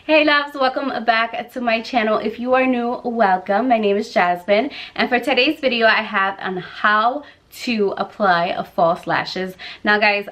Hey loves, welcome back to my channel. If you are new, welcome. My name is Jasmine, and for today's video I have on how to apply a false lashes. Now guys,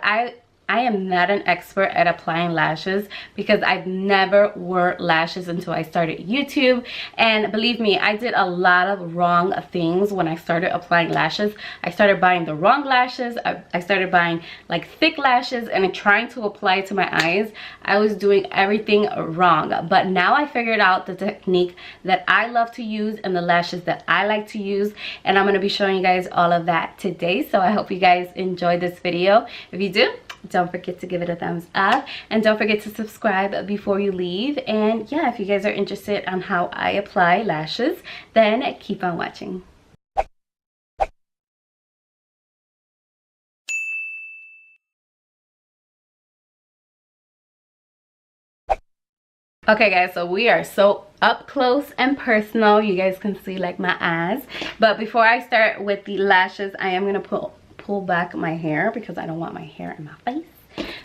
I am not an expert at applying lashes because I've never wore lashes until I started YouTube. And believe me, I did a lot of wrong things when I started applying lashes. I started buying the wrong lashes. I started buying like thick lashes and trying to apply to my eyes. I was doing everything wrong. But now I figured out the technique that I love to use and the lashes that I like to use. And I'm going to be showing you guys all of that today. So I hope you guys enjoy this video. If you do, don't forget to give it a thumbs up and don't forget to subscribe before you leave. And yeah, if you guys are interested on how I apply lashes, then keep on watching. Okay guys, so we are so up close and personal. You guys can see like my eyes. But before I start with the lashes, I am gonna pull back my hair because I don't want my hair in my face.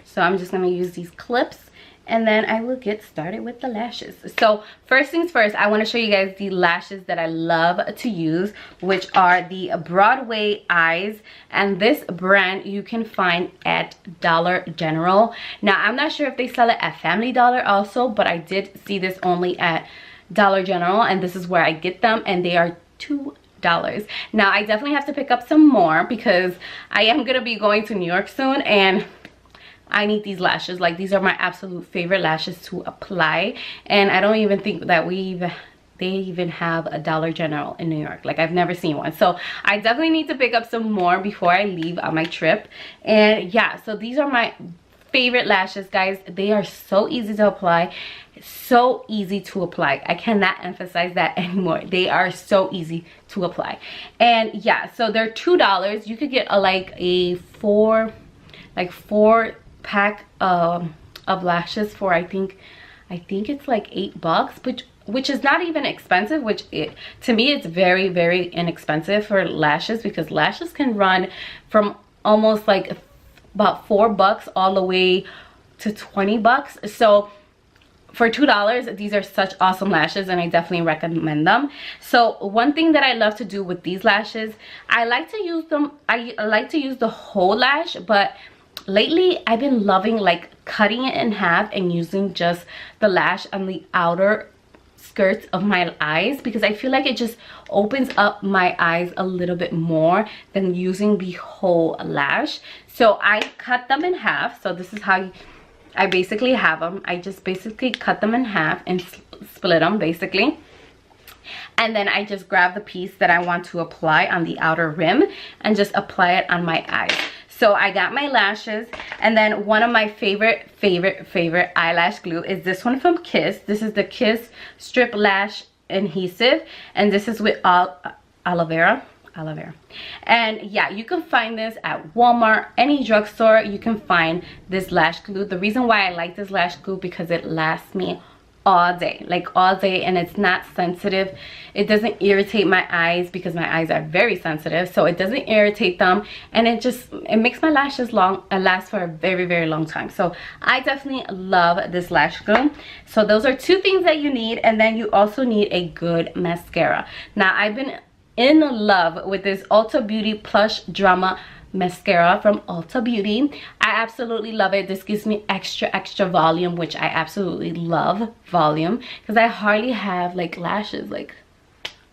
So I'm just gonna use these clips and then I will get started with the lashes. So first things first, I want to show you guys the lashes that I love to use, which are the Broadway eyes, and this brand you can find at Dollar General. Now I'm not sure if they sell it at Family Dollar also, but I did see this only at Dollar General, and this is where I get them, and they are $2. Now I definitely have to pick up some more because I am gonna be going to New York soon and I need these lashes. Like, these are my absolute favorite lashes to apply, and I don't even think that they even have a Dollar General in New York. Like, I've never seen one. So I definitely need to pick up some more before I leave on my trip. And yeah, so these are my favorite lashes, guys. They are so easy to apply, so easy to apply. I cannot emphasize that anymore. They are so easy to apply. And yeah, so they're $2. You could get a four pack of lashes for I think it's like $8, which is not even expensive, to me it's very, very inexpensive for lashes, because lashes can run from almost like about $4 all the way to $20. So for $2, these are such awesome lashes, and I definitely recommend them. So one thing that I love to do with these lashes, I like to use the whole lash, but lately I've been loving like cutting it in half and using just the lash on the outer skirts of my eyes, because I feel like it just opens up my eyes a little bit more than using the whole lash. So I cut them in half. So this is how I basically have them. I just basically cut them in half and split them basically. And then I just grab the piece that I want to apply on the outer rim and just apply it on my eyes. So I got my lashes, and then one of my favorite eyelash glue is this one from Kiss. This is the Kiss Strip Lash Adhesive, and this is with aloe vera. And yeah, you can find this at Walmart, any drugstore. You can find this lash glue. The reason why I like this lash glue, because it lasts me all day, like all day, and it's not sensitive. It doesn't irritate my eyes because my eyes are very sensitive, so it doesn't irritate them, and it makes my lashes last for a very, very long time. So I definitely love this lash glue. So those are two things that you need, and then you also need a good mascara. Now I've been in love with this Ulta Beauty Plush Drama mascara from Ulta Beauty. I absolutely love it. This gives me extra volume, which I absolutely love volume, because I hardly have like lashes. Like,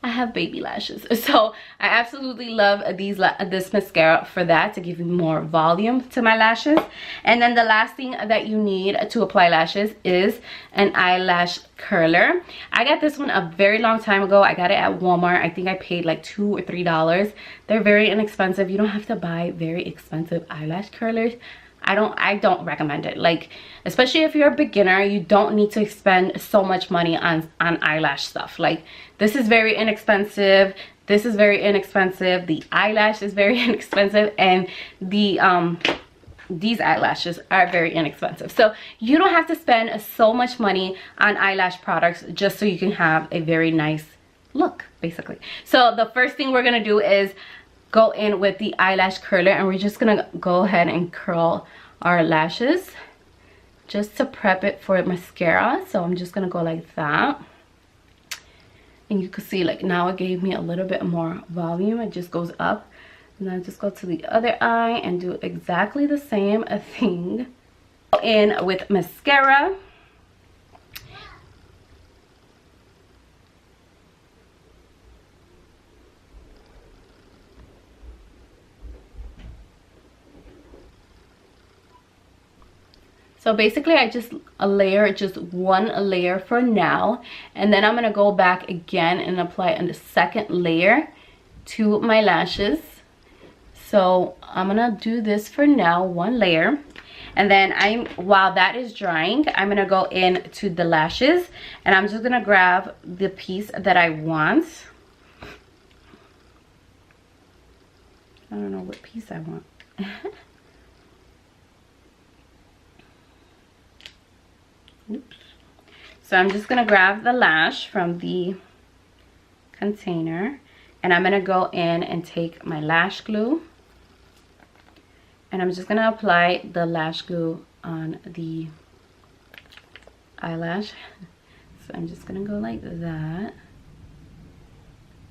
I have baby lashes, so I absolutely love this mascara for that, to give you more volume to my lashes. And then the last thing that you need to apply lashes is an eyelash curler. I got this one a very long time ago. I got it at Walmart. I think I paid like $2 or $3. They're very inexpensive. You don't have to buy very expensive eyelash curlers. I don't recommend it. Like, especially if you're a beginner, you don't need to spend so much money on eyelash stuff. Like, this is very inexpensive. This is very inexpensive. The eyelash is very inexpensive, and these eyelashes are very inexpensive. So you don't have to spend so much money on eyelash products just so you can have a very nice look, basically. So the first thing we're gonna do is go in with the eyelash curler, and we're just gonna go ahead and curl our lashes just to prep it for mascara. So I'm just gonna go like that. And you can see like now it gave me a little bit more volume. It just goes up. And then just go to the other eye and do exactly the same thing. In with mascara. So basically I just layer just one layer for now, and then I'm gonna go back again and apply a second layer to my lashes. So I'm gonna do this for now, one layer, and then while that is drying, I'm gonna go into the lashes, and I'm just gonna grab the piece that I want. I don't know what piece I want. Oops. So I'm just gonna grab the lash from the container, and I'm gonna go in and take my lash glue, and I'm just gonna apply the lash glue on the eyelash. So I'm just gonna go like that.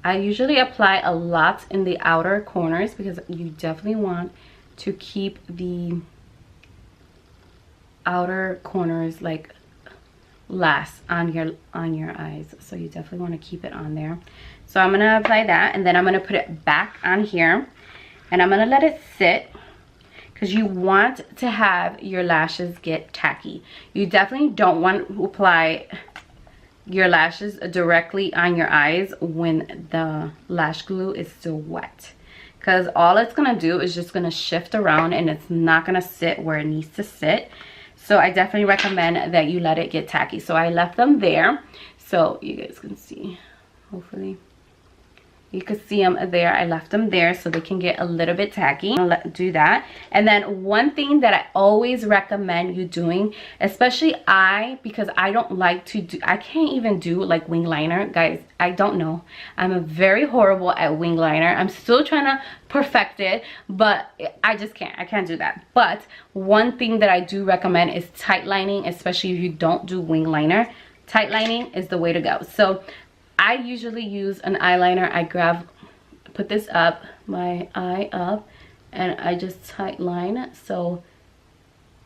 I usually apply a lot in the outer corners because you definitely want to keep the outer corners like last on your eyes, so you definitely want to keep it on there. So I'm gonna apply that, and then I'm gonna put it back on here, and I'm gonna let it sit, because you want to have your lashes get tacky. You definitely don't want to apply your lashes directly on your eyes when the lash glue is still wet, because all it's gonna do is just gonna shift around and it's not gonna sit where it needs to sit. So I definitely recommend that you let it get tacky. So I left them there so you guys can see. Hopefully you can see them there. I left them there so they can get a little bit tacky. I'll do that. And then one thing that I always recommend you doing, especially because I don't like to do, I can't even do like wing liner, guys. I don't know, I'm very horrible at wing liner. I'm still trying to perfect it, but I just can't. I can't do that. But one thing that I do recommend is tight lining, especially if you don't do wing liner. Tight lining is the way to go. So I usually use an eyeliner. I put this up, my eye up, and I just tight line so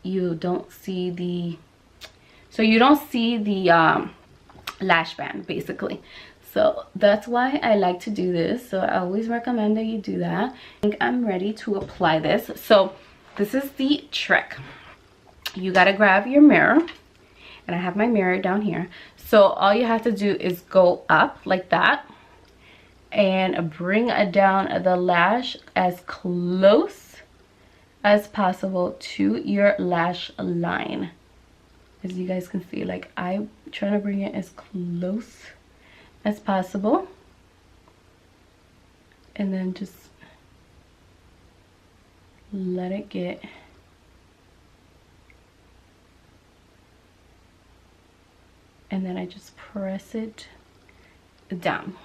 you don't see the lash band basically. So that's why I like to do this. So I always recommend that you do that. I think I'm ready to apply this. So this is the trick. You gotta grab your mirror, and I have my mirror down here. So all you have to do is go up like that and bring down the lash as close as possible to your lash line. As you guys can see, like I try to bring it as close as possible, and then just let it get and then I just press it down.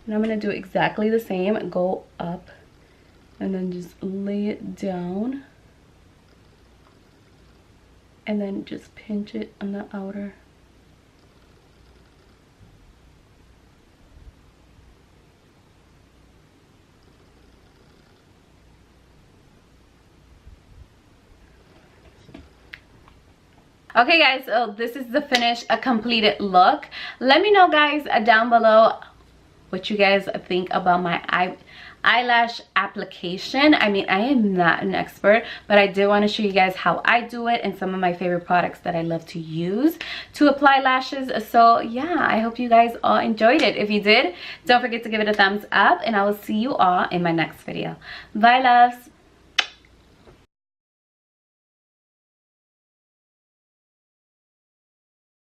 And I'm gonna do exactly the same. Go up and then just lay it down, and then just pinch it on the outer. Okay guys, so this is the finished, a completed look. Let me know guys down below what you guys think about my eyelash application. I mean, I am not an expert, but I did want to show you guys how I do it and some of my favorite products that I love to use to apply lashes. So yeah, I hope you guys all enjoyed it. If you did, don't forget to give it a thumbs up, and I will see you all in my next video. Bye loves.